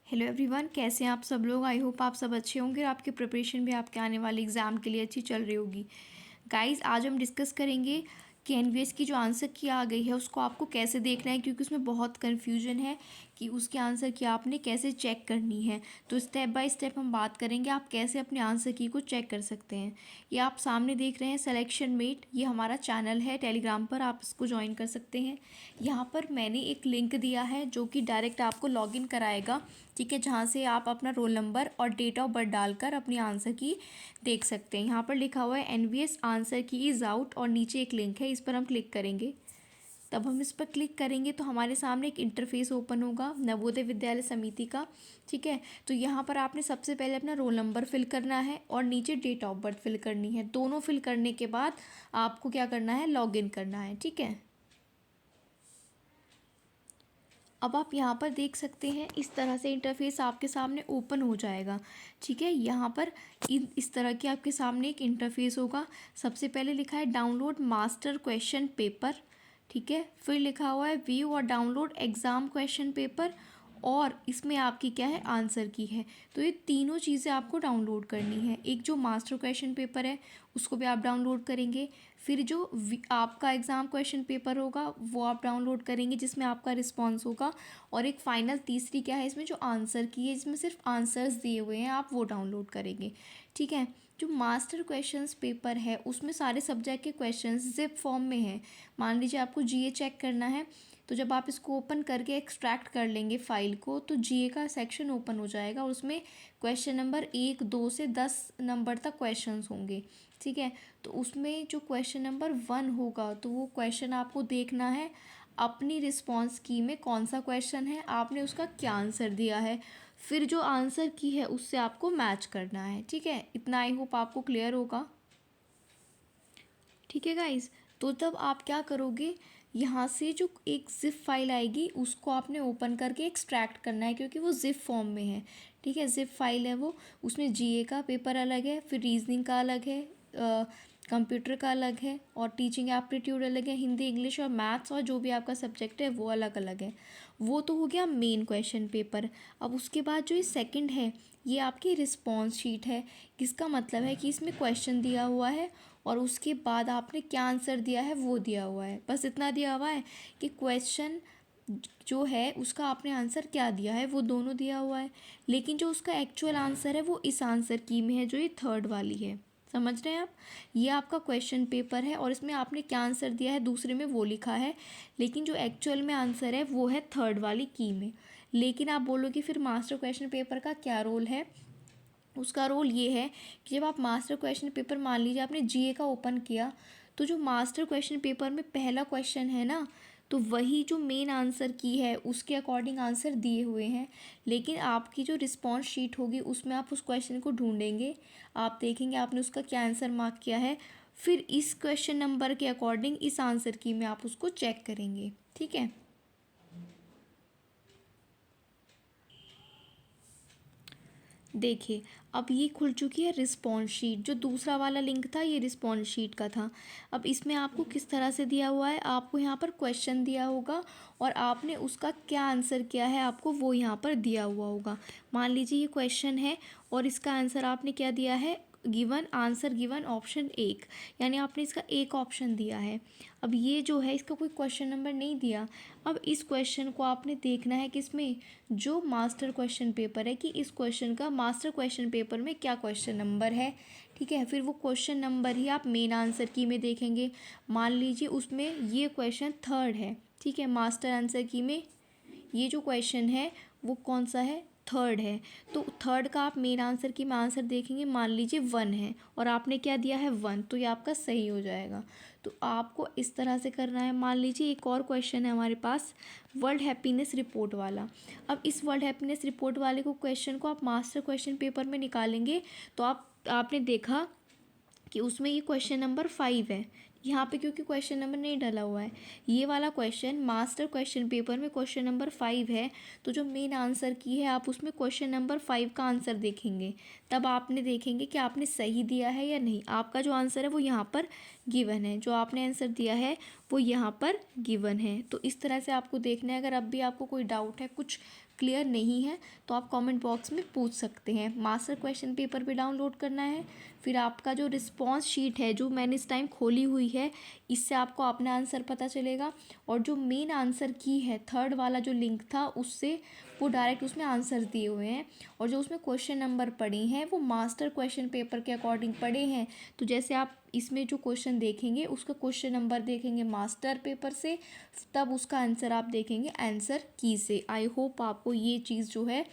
Hello everyone, कैसे हैं आप सब लोग। आई होप आप सब अच्छे होंगे और आपकी प्रिपरेशन भी आपके आने वाले एग्ज़ाम के लिए अच्छी चल रही होगी। गाइस, आज हम डिस्कस करेंगे कि एनवीएस की जो आंसर की आ गई है उसको आपको कैसे देखना है, क्योंकि उसमें बहुत कन्फ्यूजन है कि उसके आंसर की आपने कैसे चेक करनी है। तो स्टेप बाय स्टेप हम बात करेंगे आप कैसे अपने आंसर की को चेक कर सकते हैं। ये आप सामने देख रहे हैं सिलेक्शन मेट, ये हमारा चैनल है टेलीग्राम पर, आप इसको ज्वाइन कर सकते हैं। यहाँ पर मैंने एक लिंक दिया है जो कि डायरेक्ट आपको लॉगिन कराएगा, ठीक है, जहाँ से आप अपना रोल नंबर और डेट ऑफ बर्थ डालकर अपनी आंसर की देख सकते हैं। यहाँ पर लिखा हुआ है एनवीएस आंसर की इज़ आउट और नीचे एक लिंक है, इस पर हम क्लिक करेंगे। तब हम इस पर क्लिक करेंगे तो हमारे सामने एक इंटरफेस ओपन होगा नवोदय विद्यालय समिति का, ठीक है। तो यहाँ पर आपने सबसे पहले अपना रोल नंबर फिल करना है और नीचे डेट ऑफ बर्थ फिल करनी है। दोनों फिल करने के बाद आपको क्या करना है, लॉगिन करना है, ठीक है। अब आप यहाँ पर देख सकते हैं इस तरह से इंटरफेस आपके सामने ओपन हो जाएगा, ठीक है। यहाँ पर इस तरह के आपके सामने एक इंटरफेस होगा। सबसे पहले लिखा है डाउनलोड मास्टर क्वेश्चन पेपर, ठीक है। फिर लिखा हुआ है व्यू और डाउनलोड एग्ज़ाम क्वेश्चन पेपर, और इसमें आपकी क्या है, आंसर की है। तो ये तीनों चीज़ें आपको डाउनलोड करनी है। एक जो मास्टर क्वेश्चन पेपर है उसको भी आप डाउनलोड करेंगे, फिर जो आपका एग्ज़ाम क्वेश्चन पेपर होगा वो आप डाउनलोड करेंगे जिसमें आपका रिस्पॉन्स होगा, और एक फ़ाइनल तीसरी क्या है इसमें, जो आंसर की है, इसमें सिर्फ आंसर्स दिए हुए हैं, आप वो डाउनलोड करेंगे, ठीक है। जो मास्टर क्वेश्चंस पेपर है उसमें सारे सब्जेक्ट के क्वेश्चंस ज़िप फॉर्म में हैं। मान लीजिए आपको जीए चेक करना है, तो जब आप इसको ओपन करके एक्सट्रैक्ट कर लेंगे फाइल को तो जीए का सेक्शन ओपन हो जाएगा और उसमें क्वेश्चन नंबर 1, 2 से 10 नंबर तक क्वेश्चंस होंगे, ठीक है। तो उसमें जो क्वेश्चन नंबर 1 होगा तो वो क्वेश्चन आपको देखना है अपनी रिस्पॉन्स की में कौन सा क्वेश्चन है, आपने उसका क्या आंसर दिया है, फिर जो आंसर की है उससे आपको मैच करना है, ठीक है। इतना आई होप आपको क्लियर होगा, ठीक है गाइज। तो तब आप क्या करोगे, यहाँ से जो एक ज़िप फाइल आएगी उसको आपने ओपन करके एक्सट्रैक्ट करना है, क्योंकि वो ज़िप फॉर्म में है, ठीक है। ज़िप फाइल है वो, उसमें जीए का पेपर अलग है, फिर रीजनिंग का अलग है, कंप्यूटर का अलग है, और टीचिंग एप्टीट्यूड अलग है, हिंदी इंग्लिश और मैथ्स और जो भी आपका सब्जेक्ट है वो अलग अलग है। वो तो हो गया मेन क्वेश्चन पेपर। अब उसके बाद जो ये सेकंड है ये आपकी रिस्पॉन्स शीट है। इसका मतलब है कि इसमें क्वेश्चन दिया हुआ है और उसके बाद आपने क्या आंसर दिया है वो दिया हुआ है। बस इतना दिया हुआ है कि क्वेश्चन जो है उसका आपने आंसर क्या दिया है वो दोनों दिया हुआ है, लेकिन जो उसका एक्चुअल आंसर है वो इस आंसर की में है जो ये थर्ड वाली है। समझ रहे हैं आप, ये आपका क्वेश्चन पेपर है और इसमें आपने क्या आंसर दिया है दूसरे में वो लिखा है, लेकिन जो एक्चुअल में आंसर है वो है थर्ड वाली की में। लेकिन आप बोलोगे फिर मास्टर क्वेश्चन पेपर का क्या रोल है। उसका रोल ये है कि जब आप मास्टर क्वेश्चन पेपर, मान लीजिए आपने जीए का ओपन किया, तो जो मास्टर क्वेश्चन पेपर में पहला क्वेश्चन है ना, तो वही जो मेन आंसर की है उसके अकॉर्डिंग आंसर दिए हुए हैं, लेकिन आपकी जो रिस्पॉन्स शीट होगी उसमें आप उस क्वेश्चन को ढूंढेंगे, आप देखेंगे आपने उसका क्या आंसर मार्क किया है, फिर इस क्वेश्चन नंबर के अकॉर्डिंग इस आंसर की में आप उसको चेक करेंगे, ठीक है। देखिए, अब ये खुल चुकी है रिस्पॉन्स शीट। जो दूसरा वाला लिंक था ये रिस्पॉन्स शीट का था। अब इसमें आपको किस तरह से दिया हुआ है, आपको यहाँ पर क्वेश्चन दिया होगा और आपने उसका क्या आंसर किया है आपको वो यहाँ पर दिया हुआ होगा। मान लीजिए ये क्वेश्चन है और इसका आंसर आपने क्या दिया है, गिवन आंसर गिवन ऑप्शन 1, यानी आपने इसका एक ऑप्शन दिया है। अब ये जो है इसका कोई क्वेश्चन नंबर नहीं दिया। अब इस क्वेश्चन को आपने देखना है कि इसमें जो मास्टर क्वेश्चन पेपर है कि इस क्वेश्चन का मास्टर क्वेश्चन पेपर में क्या क्वेश्चन नंबर है, ठीक है। फिर वो क्वेश्चन नंबर ही आप मेन आंसर की में देखेंगे। मान लीजिए उसमें ये क्वेश्चन थर्ड है, ठीक है, मास्टर आंसर की में ये जो क्वेश्चन है वो कौन सा है, थर्ड है। तो थर्ड का आप मेन आंसर की में आंसर देखेंगे, मान लीजिए 1 है और आपने क्या दिया है 1, तो ये आपका सही हो जाएगा। तो आपको इस तरह से करना है। मान लीजिए एक और क्वेश्चन है हमारे पास वर्ल्ड हैप्पीनेस रिपोर्ट वाला। अब इस वर्ल्ड हैप्पीनेस रिपोर्ट वाले को क्वेश्चन को आप मास्टर क्वेश्चन पेपर में निकालेंगे तो आपने देखा कि उसमें ये क्वेश्चन नंबर 5 है। यहाँ पे क्योंकि क्वेश्चन नंबर नहीं डाला हुआ है, ये वाला क्वेश्चन मास्टर क्वेश्चन पेपर में क्वेश्चन नंबर 5 है, तो जो मेन आंसर की है आप उसमें क्वेश्चन नंबर 5 का आंसर देखेंगे। तब आपने देखेंगे कि आपने सही दिया है या नहीं। आपका जो आंसर है वो यहाँ पर गिवन है, जो आपने आंसर दिया है वो यहाँ पर गिवन है। तो इस तरह से आपको देखना है। अगर अब भी आपको कोई डाउट है, कुछ क्लियर नहीं है तो आप कमेंट बॉक्स में पूछ सकते हैं। मास्टर क्वेश्चन पेपर भी डाउनलोड करना है, फिर आपका जो रिस्पॉन्स शीट है जो मैंने इस टाइम खोली हुई है, इससे आपको अपना आंसर पता चलेगा। और जो मेन आंसर की है, थर्ड वाला जो लिंक था उससे वो डायरेक्ट उसमें आंसर दिए हुए हैं, और जो उसमें क्वेश्चन नंबर पड़े हैं वो मास्टर क्वेश्चन पेपर के अकॉर्डिंग पड़े हैं। तो जैसे आप इसमें जो क्वेश्चन देखेंगे उसका क्वेश्चन नंबर देखेंगे मास्टर पेपर से, तब उसका आंसर आप देखेंगे आंसर की से। आई होप आपको ये चीज़ जो है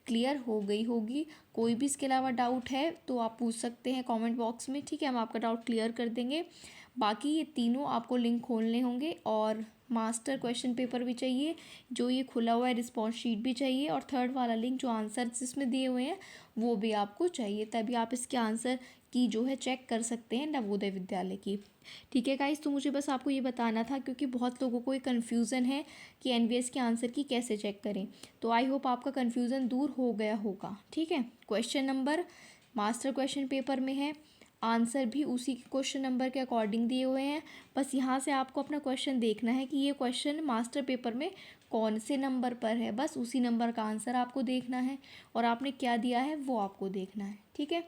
क्लियर हो गई होगी। कोई भी इसके अलावा डाउट है तो आप पूछ सकते हैं कमेंट बॉक्स में, ठीक है, हम आपका डाउट क्लियर कर देंगे। बाकी ये तीनों आपको लिंक खोलने होंगे, और मास्टर क्वेश्चन पेपर भी चाहिए जो ये खुला हुआ है, रिस्पॉन्स शीट भी चाहिए, और थर्ड वाला लिंक जो आंसर जिसमें दिए हुए हैं वो भी आपको चाहिए, तभी आप इसके आंसर की जो है चेक कर सकते हैं नवोदय विद्यालय की। ठीक है गाइस, तो मुझे बस आपको ये बताना था क्योंकि बहुत लोगों को ये कन्फ्यूज़न है कि एनवीएस के आंसर की कैसे चेक करें। तो आई होप आपका कन्फ्यूज़न दूर हो गया होगा। ठीक है, question number master question paper में है, आंसर भी उसी क्वेश्चन नंबर के अकॉर्डिंग दिए हुए हैं। बस यहाँ से आपको अपना क्वेश्चन देखना है कि ये क्वेश्चन मास्टर पेपर में कौन से नंबर पर है, बस उसी नंबर का आंसर आपको देखना है, और आपने क्या दिया है वो आपको देखना है। ठीक है,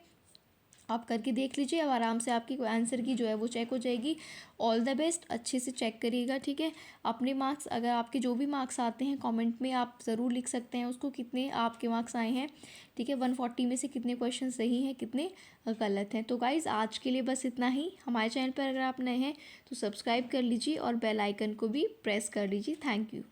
आप करके देख लीजिए, अब आराम से आपकी आंसर की जो है वो चेक हो जाएगी। ऑल द बेस्ट, अच्छे से चेक करिएगा। ठीक है, अपने मार्क्स, अगर आपके जो भी मार्क्स आते हैं कमेंट में आप ज़रूर लिख सकते हैं उसको, कितने आपके मार्क्स आए हैं। ठीक है, 140 में से कितने क्वेश्चन सही हैं, कितने गलत हैं। तो गाइज़ आज के लिए बस इतना ही। हमारे चैनल पर अगर आप नए हैं तो सब्सक्राइब कर लीजिए और बेल आइकन को भी प्रेस कर लीजिए। Thank you.